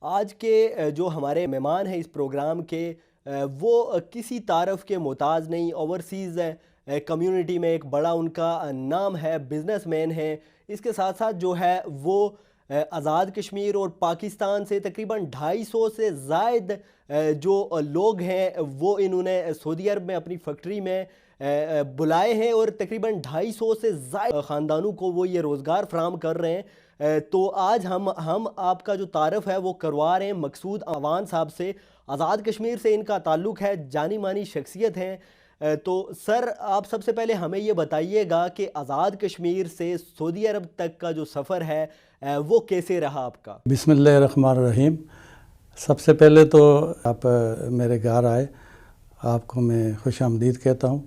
آج کے جو ہمارے مہمان ہیں اس پروگرام کے وہ کسی تعارف کے محتاج نہیں، اوورسیز کمیونٹی میں ایک بڑا ان کا نام ہے، بزنس مین ہے۔ اس کے ساتھ ساتھ جو ہے وہ آزاد کشمیر اور پاکستان سے تقریباً 250 سے زائد جو لوگ ہیں وہ انہوں نے سعودی عرب میں اپنی فیکٹری میں بلائے ہیں، اور تقریباً 250 سے زائد خاندانوں کو وہ یہ روزگار فراہم کر رہے ہیں۔ تو آج ہم آپ کا جو تعارف ہے وہ کروا رہے ہیں مقصود اعوان صاحب سے۔ آزاد کشمیر سے ان کا تعلق ہے، جانی مانی شخصیت ہیں۔ تو سر، آپ سب سے پہلے ہمیں یہ بتائیے گا کہ آزاد کشمیر سے سعودی عرب تک کا جو سفر ہے وہ کیسے رہا آپ کا؟ بسم اللہ الرحمن الرحیم۔ سب سے پہلے تو آپ میرے گھر آئے، آپ کو میں خوش آمدید کہتا ہوں۔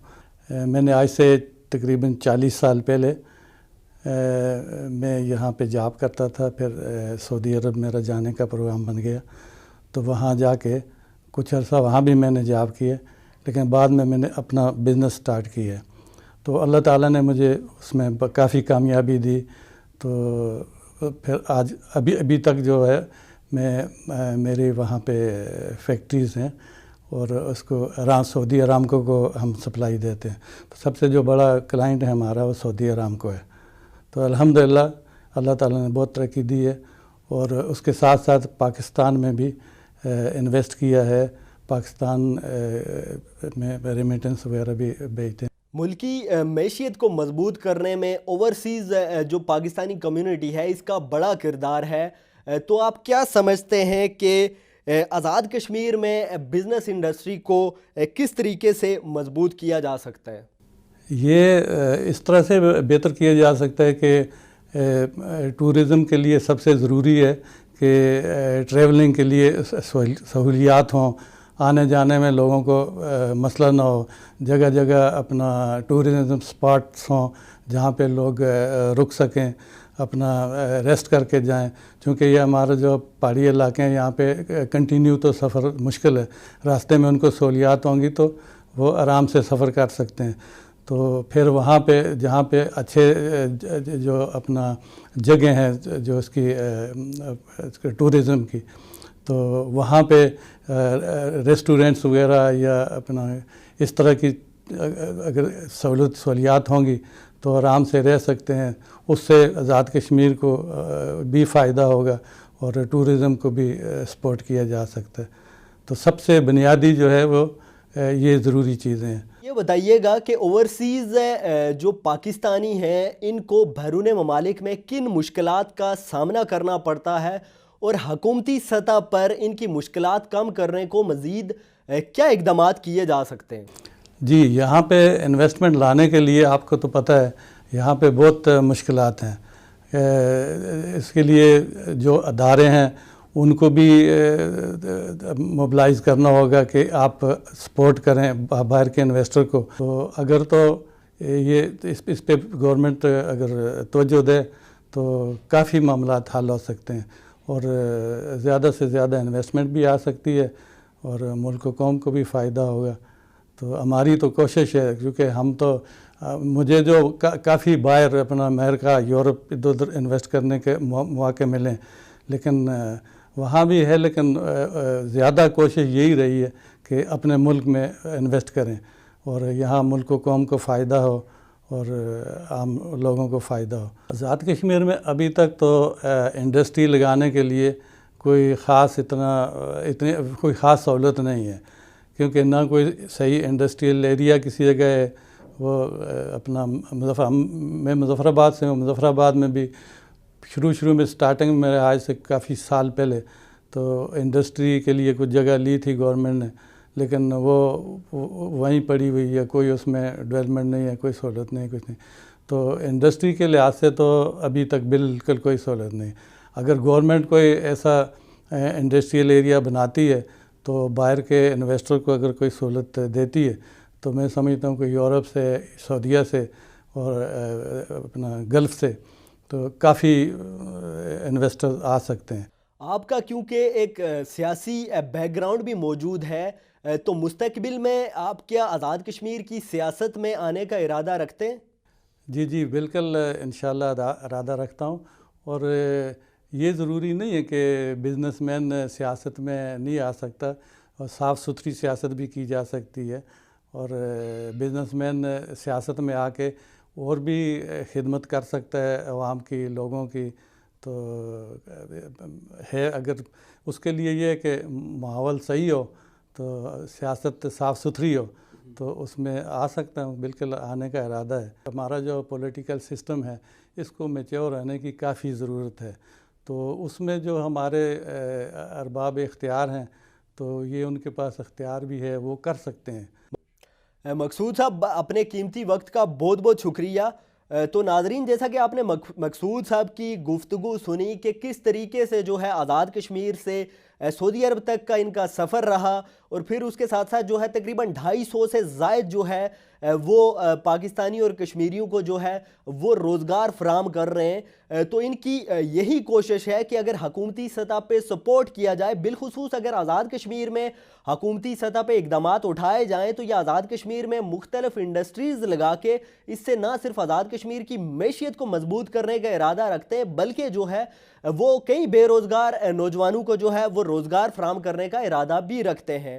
میں نے آج سے تقریباً 40 سال پہلے میں یہاں پہ جاب کرتا تھا، پھر سعودی عرب میرا جانے کا پروگرام بن گیا، تو وہاں جا کے کچھ عرصہ وہاں بھی میں نے جاب کیے، لیکن بعد میں نے اپنا بزنس سٹارٹ کیا۔ تو اللہ تعالیٰ نے مجھے اس میں کافی کامیابی دی، تو پھر آج ابھی تک جو ہے میری وہاں پہ فیکٹریز ہیں، اور اس کو سعودی ارامکو کو ہم سپلائی دیتے ہیں۔ تو سب سے جو بڑا کلائنٹ ہے ہمارا وہ سعودی ارامکو ہے۔ تو الحمدللہ اللہ تعالیٰ نے بہت ترقی دی ہے، اور اس کے ساتھ ساتھ پاکستان میں بھی انویسٹ کیا ہے، پاکستان میں ریمیٹنس وغیرہ بھی بھیجتے ہیں۔ ملکی معیشت کو مضبوط کرنے میں اوورسیز جو پاکستانی کمیونٹی ہے اس کا بڑا کردار ہے۔ تو آپ کیا سمجھتے ہیں کہ آزاد کشمیر میں بزنس انڈسٹری کو کس طریقے سے مضبوط کیا جا سکتا ہے؟ یہ اس طرح سے بہتر کیا جا سکتا ہے کہ ٹورزم کے لیے سب سے ضروری ہے کہ ٹریولنگ کے لیے سہولیات ہوں، آنے جانے میں لوگوں کو مسئلہ نہ ہو، جگہ جگہ اپنا ٹورزم سپاٹس ہوں جہاں پہ لوگ رک سکیں، اپنا ریسٹ کر کے جائیں، چونکہ یہ ہمارا جو پہاڑی علاقے ہیں یہاں پہ کنٹینیو تو سفر مشکل ہے، راستے میں ان کو سہولیات ہوں گی تو وہ آرام سے سفر کر سکتے ہیں۔ تو پھر وہاں پہ جہاں پہ اچھے جو اپنا جگہ ہیں جو اس کی ٹورزم کی، تو وہاں پہ ریسٹورنٹس وغیرہ یا اپنا اس طرح کی اگر سہولیات ہوں گی تو آرام سے رہ سکتے ہیں۔ اس سے آزاد کشمیر کو بھی فائدہ ہوگا اور ٹورزم کو بھی سپورٹ کیا جا سکتا ہے۔ تو سب سے بنیادی جو ہے وہ یہ ضروری چیزیں ہیں۔ یہ بتائیے گا کہ اوورسیز جو پاکستانی ہیں ان کو بیرون ممالک میں کن مشکلات کا سامنا کرنا پڑتا ہے، اور حکومتی سطح پر ان کی مشکلات کم کرنے کو مزید کیا اقدامات کیے جا سکتے ہیں؟ جی، یہاں پہ انویسٹمنٹ لانے کے لیے آپ کو تو پتہ ہے یہاں پہ بہت مشکلات ہیں۔ اس کے لیے جو ادارے ہیں ان کو بھی موبلائز کرنا ہوگا کہ آپ سپورٹ کریں باہر کے انویسٹر کو۔ تو اگر تو یہ اس پہ گورنمنٹ اگر توجہ دے تو کافی معاملات حل ہو سکتے ہیں، اور زیادہ سے زیادہ انویسٹمنٹ بھی آ سکتی ہے، اور ملک و قوم کو بھی فائدہ ہوگا۔ تو ہماری تو کوشش ہے، کیونکہ ہم تو مجھے جو کافی باہر اپنا امریکہ، یورپ ادھر ادھر انویسٹ کرنے کے مواقع ملے، لیکن وہاں بھی ہے، لیکن زیادہ کوشش یہی رہی ہے کہ اپنے ملک میں انویسٹ کریں، اور یہاں ملک و قوم کو فائدہ ہو اور عام لوگوں کو فائدہ ہو۔ آزاد کشمیر میں ابھی تک تو انڈسٹری لگانے کے لیے کوئی خاص کوئی خاص سہولت نہیں ہے، کیونکہ نہ کوئی صحیح انڈسٹریل ایریا کسی جگہ ہے۔ وہ اپنا میں مظفر آباد سے ہوں، مظفر آباد میں بھی شروع میں سٹارٹنگ میں آج سے کافی سال پہلے تو انڈسٹری کے لیے کچھ جگہ لی تھی گورنمنٹ نے، لیکن وہ وہیں پڑی ہوئی ہے، کوئی اس میں ڈیولپمنٹ نہیں ہے، کوئی سہولت نہیں، کچھ نہیں۔ تو انڈسٹری کے لحاظ سے تو ابھی تک بالکل کوئی سہولت نہیں۔ اگر گورنمنٹ کوئی ایسا انڈسٹریل ایریا بناتی ہے تو باہر کے انویسٹر کو اگر کوئی سہولت دیتی ہے تو میں سمجھتا ہوں کہ یورپ سے، سعودیہ سے اور اپنا گلف سے تو کافی انویسٹر آ سکتے ہیں۔ آپ کا کیونکہ ایک سیاسی بیک گراؤنڈ بھی موجود ہے، تو مستقبل میں آپ کیا آزاد کشمیر کی سیاست میں آنے کا ارادہ رکھتے ہیں؟ جی بالکل، انشاءاللہ ارادہ رکھتا ہوں، اور یہ ضروری نہیں ہے کہ بزنس مین سیاست میں نہیں آ سکتا، اور صاف ستھری سیاست بھی کی جا سکتی ہے، اور بزنس مین سیاست میں آ کے اور بھی خدمت کر سکتا ہے عوام کی، لوگوں کی. تو ہے اگر اس کے لیے یہ ہے کہ ماحول صحیح ہو تو سیاست صاف ستھری ہو تو اس میں آ سکتا ہوں، بالکل آنے کا ارادہ ہے. ہمارا جو پولیٹیکل سسٹم ہے اس کو میچور رہنے کی کافی ضرورت ہے. تو اس میں جو ہمارے ارباب اختیار ہیں تو یہ ان کے پاس اختیار بھی ہے، وہ کر سکتے ہیں. مقصود صاحب اپنے قیمتی وقت کا بہت بہت شکریہ. تو ناظرین، جیسا کہ آپ نے مقصود صاحب کی گفتگو سنی کہ کس طریقے سے جو ہے آزاد کشمیر سے سعودی عرب تک کا ان کا سفر رہا، اور پھر اس کے ساتھ ساتھ جو ہے تقریباً 250 سے زائد جو ہے وہ پاکستانی اور کشمیریوں کو جو ہے وہ روزگار فراہم کر رہے ہیں. تو ان کی یہی کوشش ہے کہ اگر حکومتی سطح پہ سپورٹ کیا جائے، بالخصوص اگر آزاد کشمیر میں حکومتی سطح پہ اقدامات اٹھائے جائیں تو یہ آزاد کشمیر میں مختلف انڈسٹریز لگا کے اس سے نہ صرف آزاد کشمیر کی معیشت کو مضبوط کرنے کا ارادہ رکھتے ہیں، بلکہ جو ہے وہ کئی بے روزگار نوجوانوں کو جو ہے وہ روزگار فراہم کرنے کا ارادہ بھی رکھتے ہیں.